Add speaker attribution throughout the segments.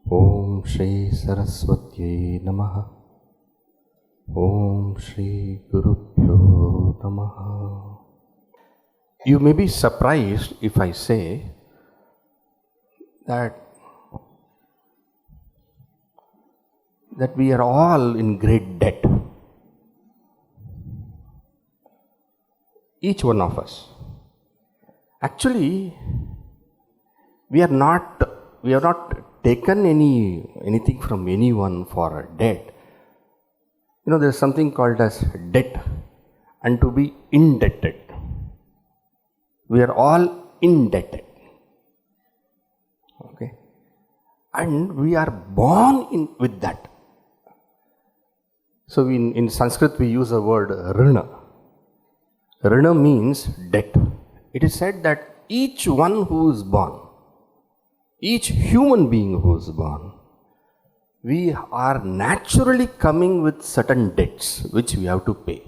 Speaker 1: Om Shri Saraswatyai Namaha. Om Shri Gurubhyo Namaha. You may be surprised if I say that we are all in great debt. Each one of us. Actually, we have not taken anything from anyone for a debt. You know, there is something called as debt and to be indebted. We are all indebted. Okay? And we are born with that. So in Sanskrit we use the word runa. Runa means debt. It is said that each one who is born, each human being who is born, we are naturally coming with certain debts which we have to pay.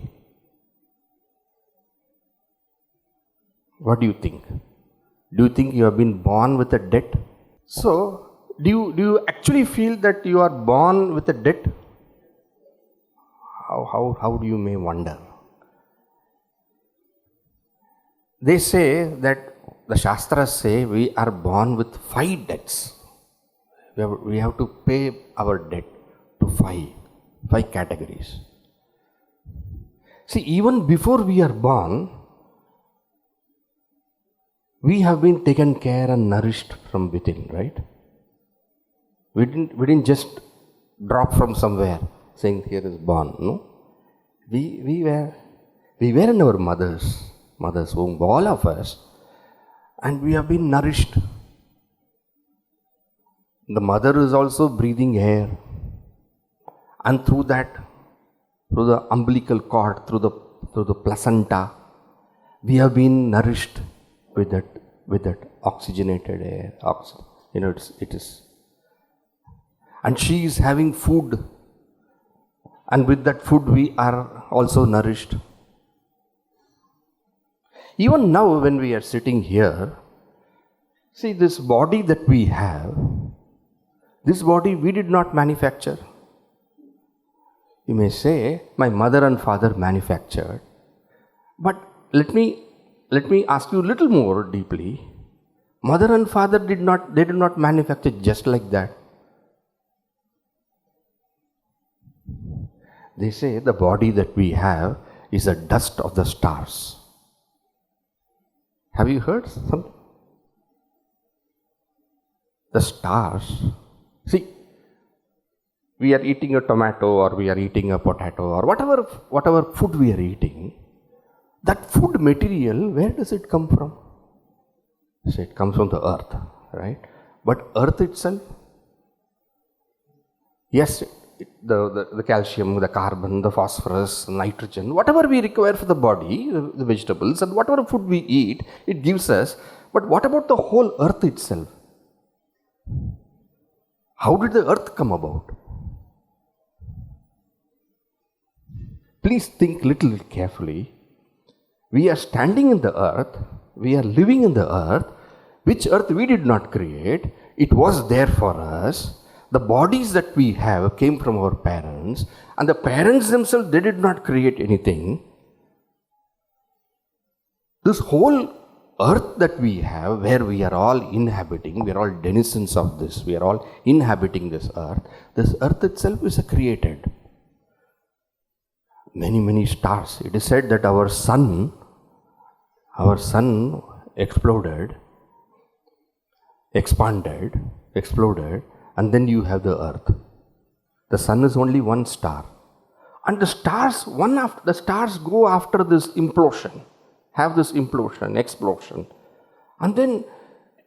Speaker 1: What do you think? Do you think you have been born with a debt? So, do you actually feel that you are born with a debt? How do you may wonder? They say that the Shastras say we are born with 5 debts. We have to pay our debt to 5 categories. See, even before we are born, we have been taken care and nourished from within, right? We didn't just drop from somewhere saying here is born. No, we were in our mother's womb, all of us, and we have been nourished. The mother is also breathing air, and through the umbilical cord, through the placenta, we have been nourished with that oxygenated air. It is, and she is having food, and with that food we are also nourished. Even now when we are sitting here, see, this body that we have, this body we did not manufacture. You may say, my mother and father manufactured. But let me ask you a little more deeply. Mother and father did not manufacture just like that. They say the body that we have is the dust of the stars. Have you heard something? The stars. See, we are eating a tomato or we are eating a potato or whatever food we are eating, that food material, where does it come from? So it comes from the earth, right? But earth itself, yes, the calcium, the carbon, the phosphorus, nitrogen, whatever we require for the body, the vegetables and whatever food we eat, it gives us. But what about the whole earth itself? How did the earth come about? Please think little carefully. We are standing in the earth, we are living in the earth, which earth we did not create. It was there for us. The bodies that we have came from our parents, and the parents themselves, they did not create anything. This whole earth that we have, where we are all inhabiting, we are all denizens of this, we are all inhabiting this earth itself is created. Many stars. It is said that our sun exploded, expanded, exploded, and then you have the earth. The sun is only one star. And the stars go after this implosion, have this implosion, explosion. And then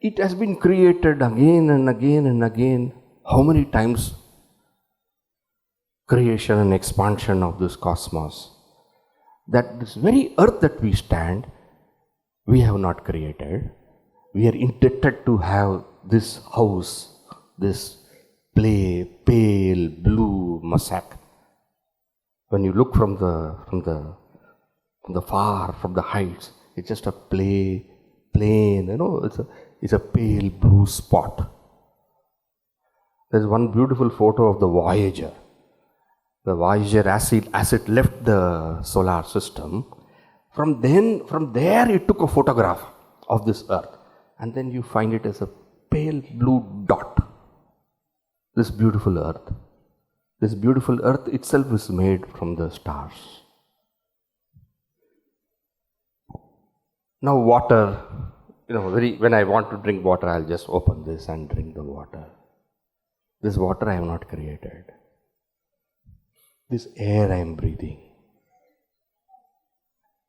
Speaker 1: it has been created again and again and again. How many times? Creation and expansion of this cosmos. That this very earth that we stand, we have not created. We are indebted to have this house, this pale blue mosaic. When you look from the far, from the heights, it's just a plain, it's a pale blue spot. There's one beautiful photo of the Voyager. The Voyager, as it left the solar system, from there it took a photograph of this Earth. And then you find it as a pale blue dot. This beautiful Earth. This beautiful Earth itself is made from the stars. Now water, when I want to drink water, I'll just open this and drink the water. This water I have not created. This air I am breathing.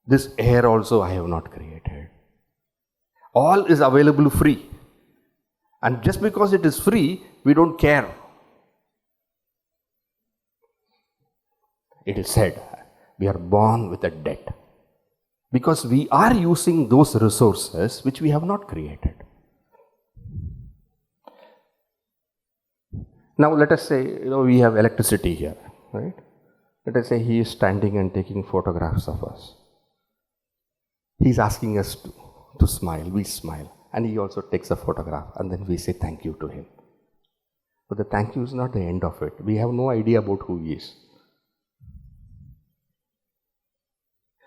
Speaker 1: This air also I have not created. All is available free. And just because it is free, we don't care. It is said, we are born with a debt. Because we are using those resources which we have not created. Now let us say, we have electricity here, right? Let us say he is standing and taking photographs of us. He is asking us to smile, we smile. And he also takes a photograph and then we say thank you to him. But the thank you is not the end of it. We have no idea about who he is.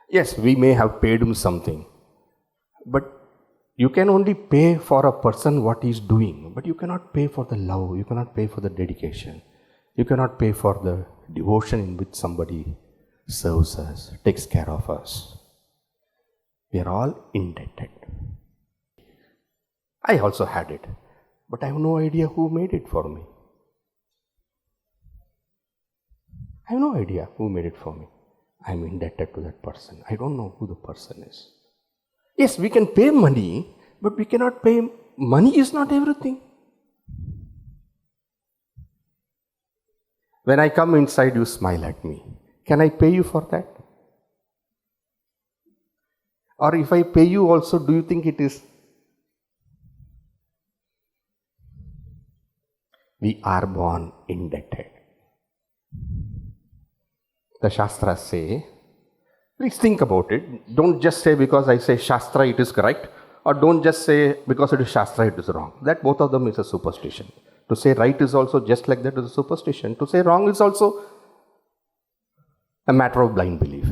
Speaker 1: Yes, we may have paid him something. But you can only pay for a person what he is doing. But you cannot pay for the love. You cannot pay for the dedication. You cannot pay for the devotion in which somebody serves us, takes care of us. We are all indebted. I also had it, but I have no idea who made it for me. I have no idea who made it for me. I am indebted to that person. I don't know who the person is. Yes, we can pay money, but we cannot pay. Money is not everything. When I come inside, you smile at me. Can I pay you for that? Or if I pay you also, do you think it is? We are born indebted. The Shastras say, please think about it. Don't just say because I say Shastra it is correct, or don't just say because it is Shastra it is wrong. That both of them is a superstition. To say right is also just like that is a superstition. To say wrong is also a matter of blind belief.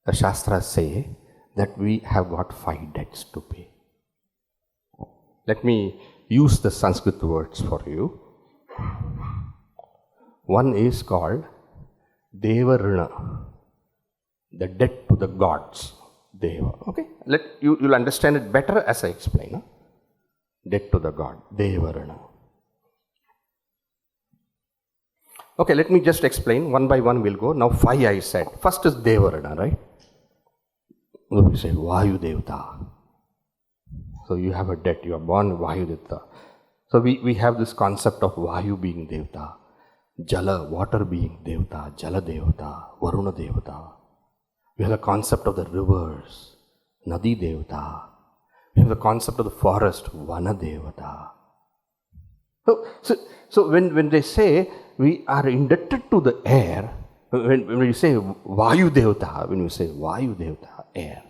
Speaker 1: The Shastras say that we have got 5 debts to pay. Let me use the Sanskrit words for you. One is called Deva runa, the debt to the gods. Deva. Okay? You'll understand it better as I explain. Huh? Debt to the god. Deva runa. Okay, let me just explain. One by one we'll go. Now 5 I said. First is Deva runa, right? We say Vayu Devta. So you have a debt. You are born Vayu Devta. So we have this concept of Vayu being Devta. Jala, water being Devta, Jala Devata, Varuna Devata. We have the concept of the rivers, Nadi Devata. We have the concept of the forest, Vana Devata. So when they say we are indebted to the air, when we say Vayu Devata, when we say Vayu Devata, air,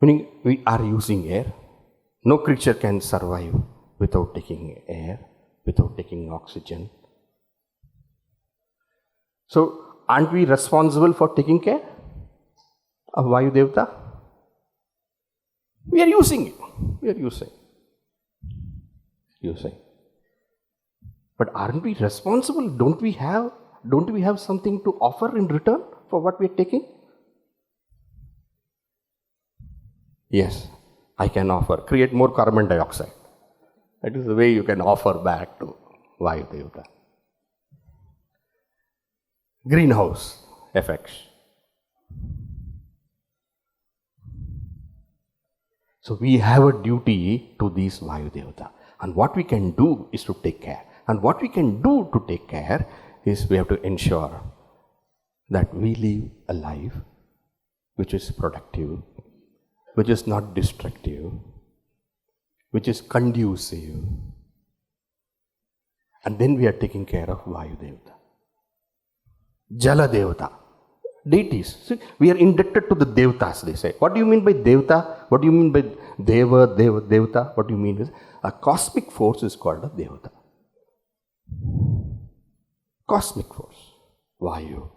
Speaker 1: meaning we are using air. No creature can survive without taking air, without taking oxygen. So, aren't we responsible for taking care of Vayu Devata? We are using it. We are using. But aren't we responsible? Don't we have something to offer in return for what we are taking? Yes, I can offer. Create more carbon dioxide. That is the way you can offer back to Vayu Devata. Greenhouse effects. So we have a duty to these Vayu Devata. And what we can do is to take care. And what we can do to take care is we have to ensure that we live a life which is productive, which is not destructive, which is conducive. And then we are taking care of Vayu Devata. Jala Devata. Deities. See, we are indebted to the Devatas, they say. What do you mean by Devata? What do you mean by Devata? What do you mean is a cosmic force is called a Devata. Cosmic force. Vayu.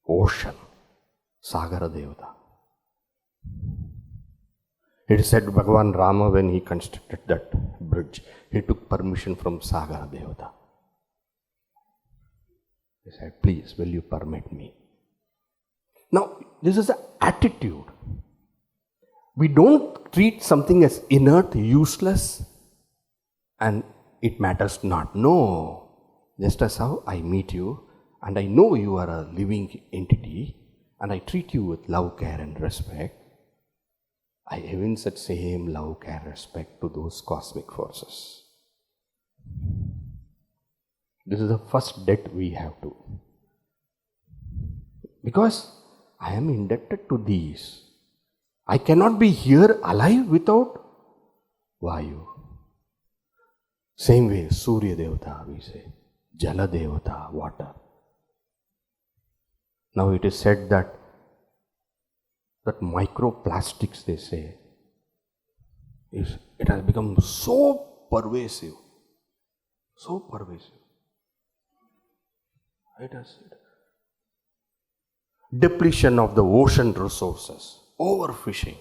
Speaker 1: Ocean. Sagara Devata. It is said Bhagavan Rama, when he constructed that bridge, he took permission from Sagara Devata. He said, please, will you permit me? Now, this is an attitude. We don't treat something as inert, useless, and it matters not. No. Just as how I meet you, and I know you are a living entity, and I treat you with love, care, and respect, I evince that same love, care, respect to those cosmic forces. This is the first debt we have to. Because I am indebted to these. I cannot be here alive without Vayu. Same way, Surya Devata, we say. Jala Devata, water. Now it is said that microplastics, they say, it has become so pervasive. So pervasive. It has. Depletion of the ocean resources. Overfishing.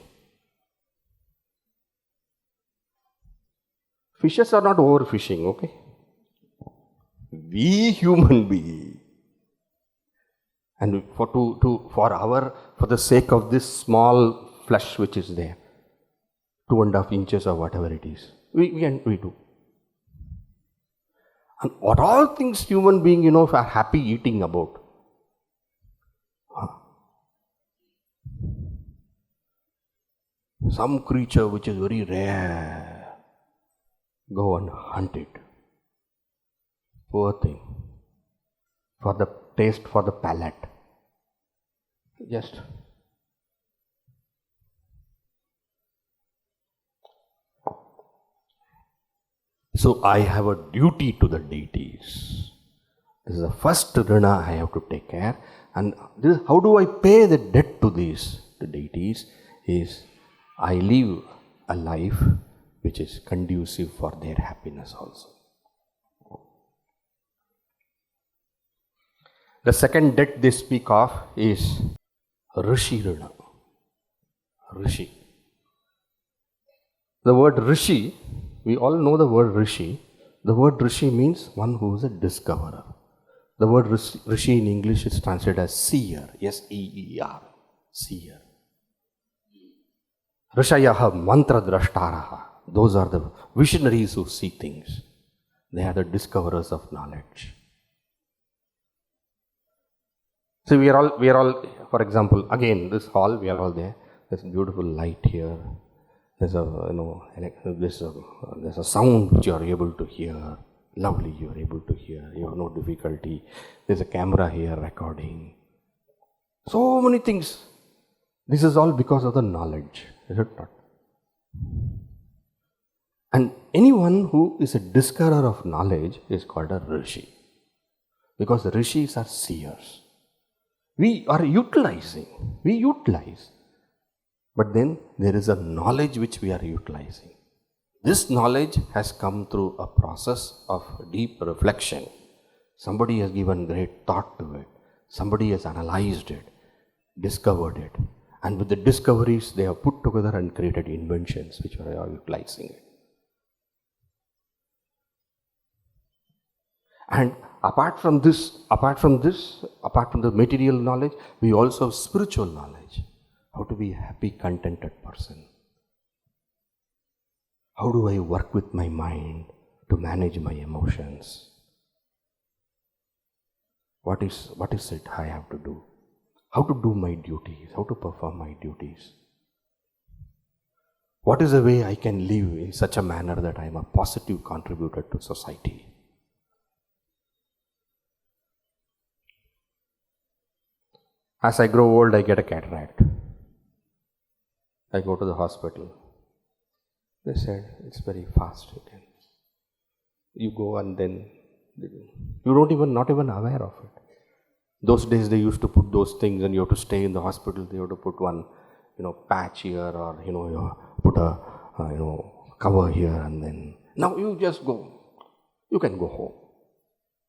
Speaker 1: Fishes are not overfishing, okay? We human beings. And for the sake of this small flesh which is there, 2.5 inches or whatever it is, we do. And what all things human beings, are happy eating about. Some creature which is very rare, go and hunt it. Poor thing. For the taste, for the palate. Just. So I have a duty to the deities. This is the first runa I have to take care. And this, how do I pay the debt to these deities? Is I live a life which is conducive for their happiness also. The second debt they speak of is Rishi runa. Rishi. The word Rishi, we all know the word Rishi. The word Rishi means one who is a discoverer. The word Rishi in English is translated as seer. S-E-E-R. Seer. Rishayaha mantra drashtaraha. Those are the visionaries who see things. They are the discoverers of knowledge. So we are all, for example, again, this hall, we are all there. There's beautiful light here. There's a sound which you are able to hear. Lovely, you are able to hear. You have no difficulty. There's a camera here recording. So many things. This is all because of the knowledge, is it not? And anyone who is a discoverer of knowledge is called a Rishi. Because the Rishis are seers. We are utilizing. We utilize. But then there is a knowledge which we are utilizing. This knowledge has come through a process of deep reflection. Somebody has given great thought to it. Somebody has analyzed it, discovered it. And with the discoveries, they have put together and created inventions which we are utilizing it. And apart from the material knowledge, we also have spiritual knowledge. How to be a happy, contented person. How do I work with my mind to manage my emotions? What is it I have to do? How to do my duties? How to perform my duties? What is the way I can live in such a manner that I am a positive contributor to society? As I grow old, I get a cataract. I go to the hospital. They said, it's very fast. You go and then, you not even aware of it. Those days they used to put those things and you have to stay in the hospital. They have to put one, patch here, or, you put a, cover here, and then, now you just go. You can go home.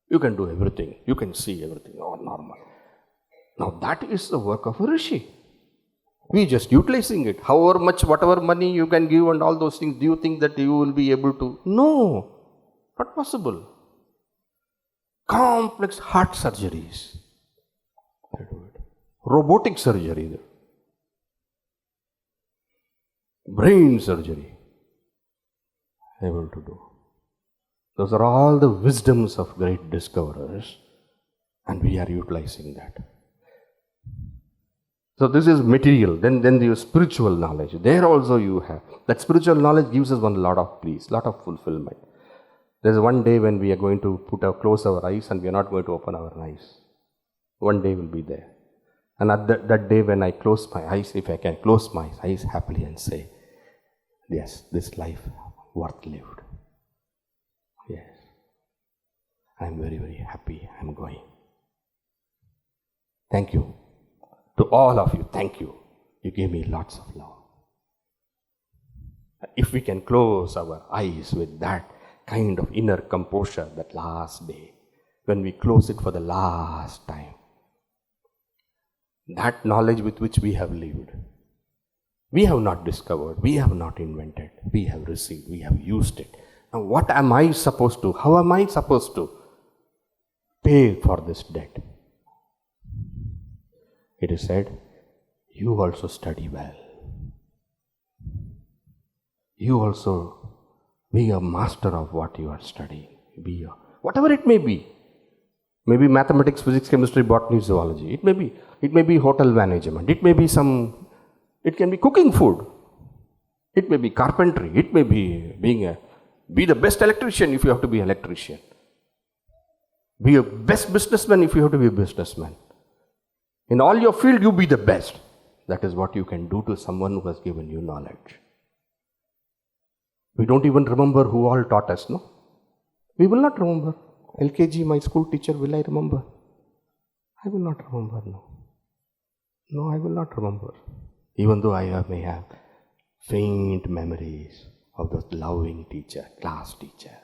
Speaker 1: You can do everything. You can see everything. Oh, normal. Now that is the work of a Rishi. We just utilizing it. However much, whatever money you can give and all those things, do you think that you will be able to? No, not possible. Complex heart surgeries. They do it. Robotic surgery. Brain surgery. Able to do. Those are all the wisdoms of great discoverers, and we are utilizing that. So this is material. Then the spiritual knowledge. There also you have. That spiritual knowledge gives us one lot of peace, lot of fulfillment. There's one day when we are going to close our eyes and we are not going to open our eyes. One day will be there. And at that day when I close my eyes, if I can close my eyes happily and say, yes, this life worth lived. Yes. I'm very, very happy I'm going. Thank you. To all of you, thank you. You gave me lots of love. If we can close our eyes with that kind of inner composure, that last day, when we close it for the last time, that knowledge with which we have lived, we have not discovered, we have not invented, we have received, we have used it. Now what am I supposed to, how am I supposed to pay for this debt? It is said, you also study well. You also be a master of what you are studying. Whatever it may be. Maybe mathematics, physics, chemistry, botany, zoology. It may be hotel management. It can be cooking food. It may be carpentry. It may be be the best electrician if you have to be an electrician. Be a best businessman if you have to be a businessman. In all your field, you be the best. That is what you can do to someone who has given you knowledge. We don't even remember who all taught us, no? We will not remember. LKG, my school teacher, will I remember? I will not remember, no. No, I will not remember. Even though I may have faint memories of the loving teacher, class teacher.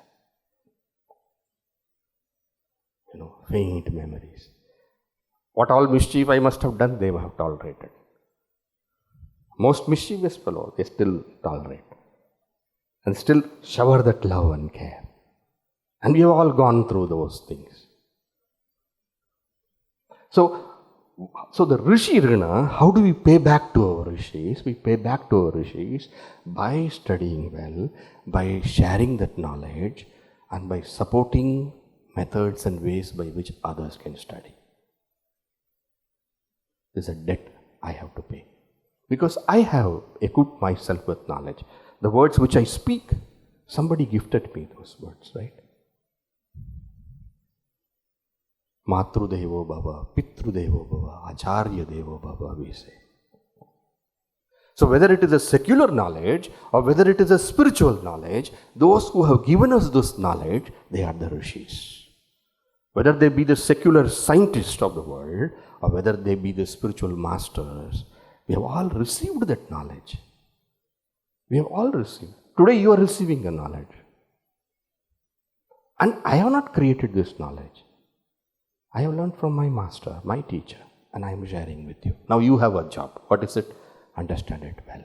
Speaker 1: Faint memories. What all mischief I must have done, they have tolerated. Most mischievous fellow, they still tolerate. And still shower that love and care. And we have all gone through those things. So the Rishi Runa, how do we pay back to our Rishis? We pay back to our Rishis by studying well, by sharing that knowledge, and by supporting methods and ways by which others can study. This is a debt I have to pay. Because I have equipped myself with knowledge. The words which I speak, somebody gifted me those words, right? Matru Devo Bhava, Pitru Devo Bhava, Acharya Devo Bhava, we say. So whether it is a secular knowledge or whether it is a spiritual knowledge, those who have given us this knowledge, they are the Rishis. Whether they be the secular scientists of the world or whether they be the spiritual masters, we have all received that knowledge. We have all received. Today you are receiving the knowledge. And I have not created this knowledge. I have learned from my master, my teacher, and I am sharing with you. Now you have a job. What is it? Understand it well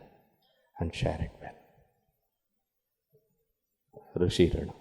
Speaker 1: and share it well. Rishi Rana.